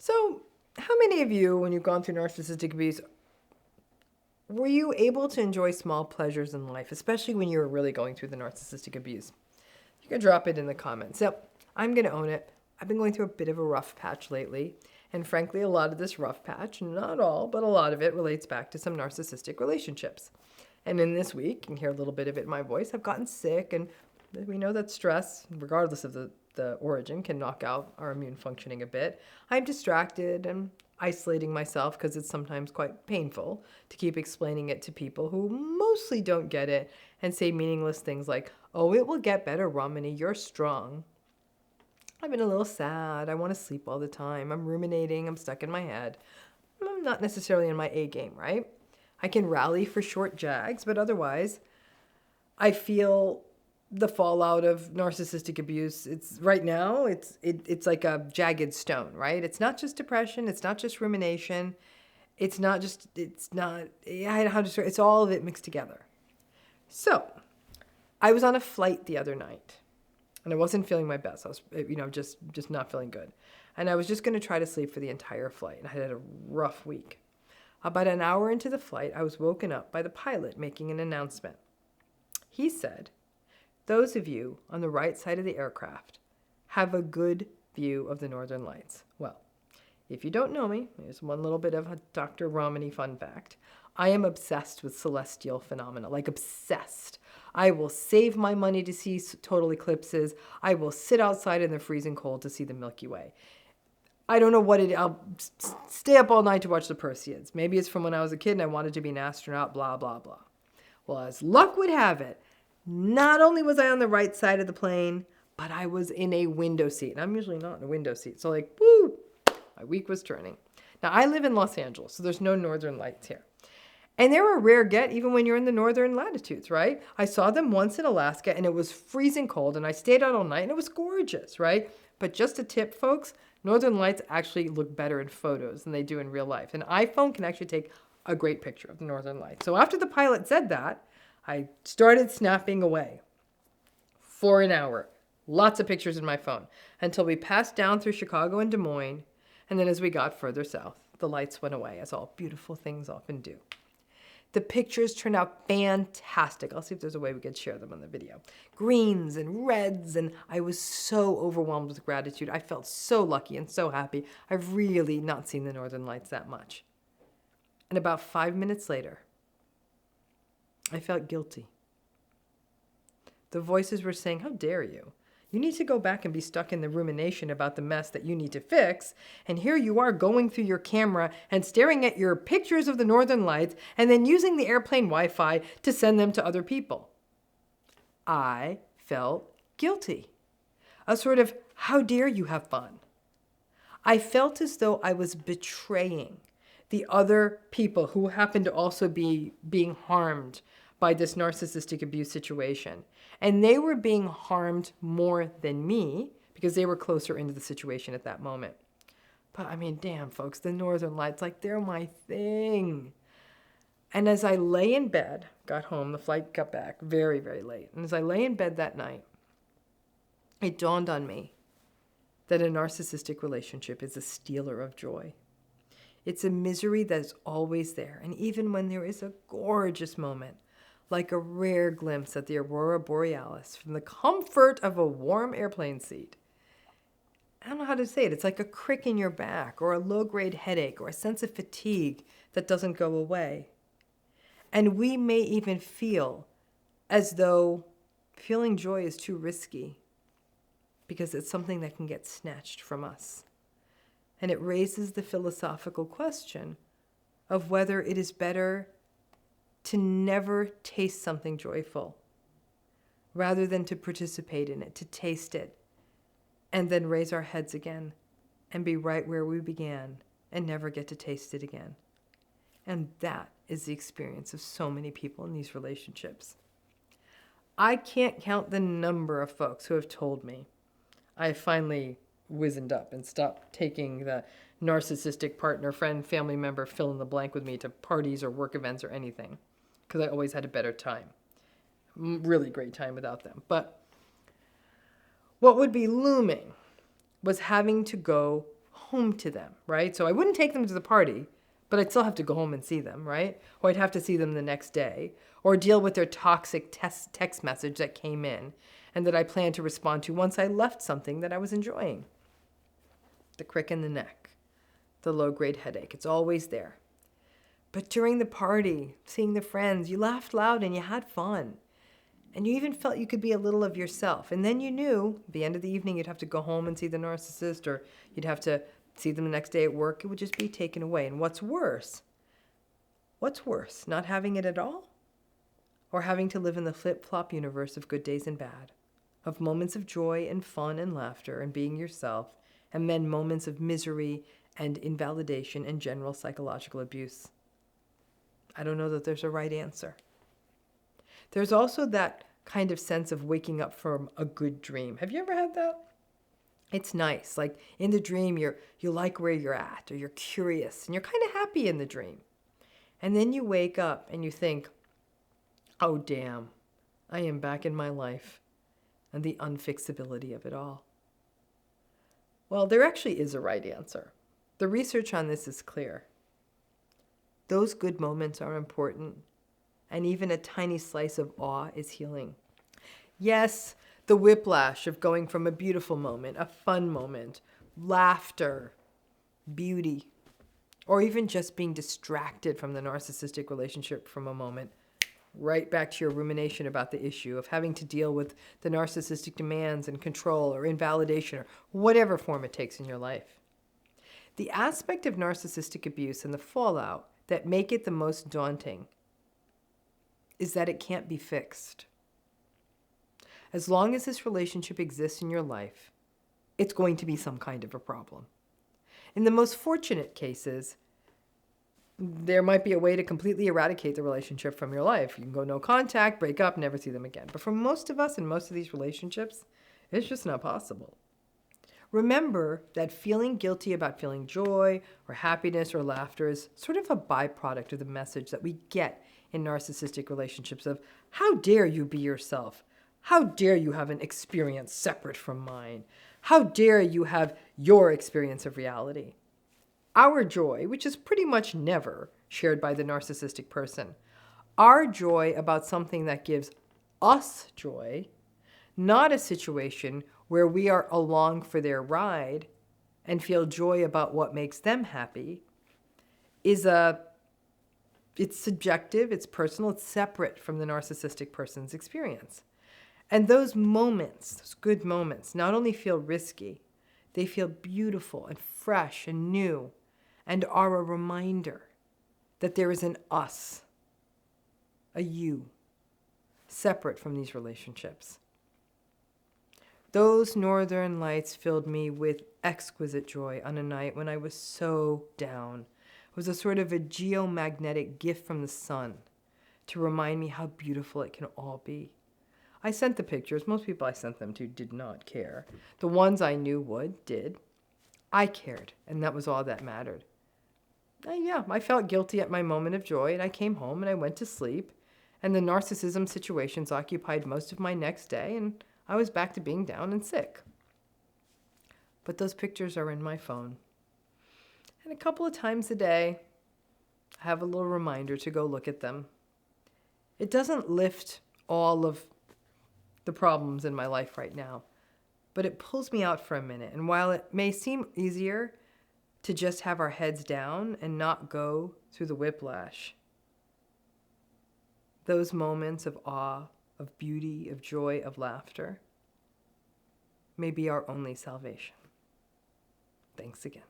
So, how many of you, when you've gone through narcissistic abuse, were you able to enjoy small pleasures in life, especially when you were really going through the narcissistic abuse? You can drop it in the comments. Yep, I'm going to own it. I've been going through a bit of a rough patch lately. And frankly, a lot of this rough patch, not all, but a lot of it relates back to some narcissistic relationships. And in this week, you can hear a little bit of it in my voice, I've gotten sick, and we know that stress, regardless of the origin, can knock out our immune functioning a bit. I'm distracted and isolating myself because it's sometimes quite painful to keep explaining it to people who mostly don't get it and say meaningless things like, oh, it will get better, Ramani, you're strong. I've been a little sad. I want to sleep all the time. I'm ruminating. I'm stuck in my head. I'm not necessarily in my A game, right? I can rally for short jags, but otherwise, I feel the fallout of narcissistic abuse. It's right now, it's like a jagged stone, right? It's not just depression. It's not just rumination. It's all of it mixed together. So I was on a flight the other night and I wasn't feeling my best. I was, just not feeling good. And I was just going to try to sleep for the entire flight. And I had a rough week. About an hour into the flight, I was woken up by the pilot making an announcement. He said, those of you on the right side of the aircraft have a good view of the Northern Lights. Well, if you don't know me, here's one little bit of a Dr. Ramani fun fact. I am obsessed with celestial phenomena, like obsessed. I will save my money to see total eclipses. I will sit outside in the freezing cold to see the Milky Way. I don't know what I'll stay up all night to watch the Perseids. Maybe it's from when I was a kid and I wanted to be an astronaut, blah, blah, blah. Well, as luck would have it, not only was I on the right side of the plane, but I was in a window seat. And I'm usually not in a window seat. So woo, my week was turning. Now, I live in Los Angeles, so there's no Northern Lights here. And they're a rare get even when you're in the northern latitudes, right? I saw them once in Alaska and it was freezing cold and I stayed out all night and it was gorgeous, right? But just a tip, folks, Northern Lights actually look better in photos than they do in real life. An iPhone can actually take a great picture of the Northern Lights. So after the pilot said that, I started snapping away for an hour. Lots of pictures in my phone until we passed down through Chicago and Des Moines. And then as we got further south, the lights went away, as all beautiful things often do. The pictures turned out fantastic. I'll see if there's a way we could share them on the video. Greens and reds, and I was so overwhelmed with gratitude. I felt so lucky and so happy. I've really not seen the Northern Lights that much. And about 5 minutes later, I felt guilty. The voices were saying, how dare you? You need to go back and be stuck in the rumination about the mess that you need to fix. And here you are going through your camera and staring at your pictures of the Northern Lights and then using the airplane Wi-Fi to send them to other people. I felt guilty. A sort of, how dare you have fun? I felt as though I was betraying the other people who happened to also be being harmed by this narcissistic abuse situation. And they were being harmed more than me because they were closer into the situation at that moment. But I mean, damn, folks, the Northern Lights, they're my thing. And as I lay in bed, got home, the flight got back very, very late. And as I lay in bed that night, it dawned on me that a narcissistic relationship is a stealer of joy. It's a misery that is always there. And even when there is a gorgeous moment, like a rare glimpse at the aurora borealis from the comfort of a warm airplane seat, I don't know how to say it. It's like a crick in your back or a low-grade headache or a sense of fatigue that doesn't go away. And we may even feel as though feeling joy is too risky because it's something that can get snatched from us. And it raises the philosophical question of whether it is better to never taste something joyful rather than to participate in it, to taste it, and then raise our heads again and be right where we began and never get to taste it again. And that is the experience of so many people in these relationships. I can't count the number of folks who have told me I finally wizened up and stopped taking the narcissistic partner, friend, family member, fill in the blank with me to parties or work events or anything, because I always had a better time. Really great time without them. But what would be looming was having to go home to them, right? So I wouldn't take them to the party, but I'd still have to go home and see them, right? Or I'd have to see them the next day, or deal with their toxic text message that came in and that I planned to respond to once I left something that I was enjoying. The crick in the neck, the low-grade headache, it's always there. But during the party, seeing the friends, you laughed loud and you had fun. And you even felt you could be a little of yourself. And then you knew at the end of the evening you'd have to go home and see the narcissist, or you'd have to see them the next day at work. It would just be taken away. And what's worse? What's worse, not having it at all? Or having to live in the flip-flop universe of good days and bad, of moments of joy and fun and laughter and being yourself, and then moments of misery and invalidation and general psychological abuse? I don't know that there's a right answer. There's also that kind of sense of waking up from a good dream. Have you ever had that? It's nice. Like in the dream, you like where you're at, or you're curious, and you're kind of happy in the dream. And then you wake up and you think, oh, damn, I am back in my life, and the unfixability of it all. Well, there actually is a right answer. The research on this is clear. Those good moments are important, and even a tiny slice of awe is healing. Yes, the whiplash of going from a beautiful moment, a fun moment, laughter, beauty, or even just being distracted from the narcissistic relationship from a moment, right back to your rumination about the issue of having to deal with the narcissistic demands and control or invalidation or whatever form it takes in your life. The aspect of narcissistic abuse and the fallout that make it the most daunting is that it can't be fixed. As long as this relationship exists in your life, it's going to be some kind of a problem. In the most fortunate cases, there might be a way to completely eradicate the relationship from your life. You can go no contact, break up, never see them again. But for most of us in most of these relationships, it's just not possible. Remember that feeling guilty about feeling joy or happiness or laughter is sort of a byproduct of the message that we get in narcissistic relationships of, how dare you be yourself? How dare you have an experience separate from mine? How dare you have your experience of reality? Our joy, which is pretty much never shared by the narcissistic person, our joy about something that gives us joy, not a situation where we are along for their ride and feel joy about what makes them happy, it's subjective, it's personal, it's separate from the narcissistic person's experience. And those moments, those good moments, not only feel risky, they feel beautiful and fresh and new, and are a reminder that there is an us, a you, separate from these relationships. Those northern lights filled me with exquisite joy on a night when I was so down. It was a sort of a geomagnetic gift from the sun to remind me how beautiful it can all be. I sent the pictures. Most people I sent them to did not care. The ones I knew did. I cared, and that was all that mattered. I felt guilty at my moment of joy, and I came home and I went to sleep, and the narcissism situations occupied most of my next day, and I was back to being down and sick. But those pictures are in my phone. And a couple of times a day, I have a little reminder to go look at them. It doesn't lift all of the problems in my life right now, but it pulls me out for a minute. And while it may seem easier to just have our heads down and not go through the whiplash, those moments of awe, of beauty, of joy, of laughter may be our only salvation. Thanks again.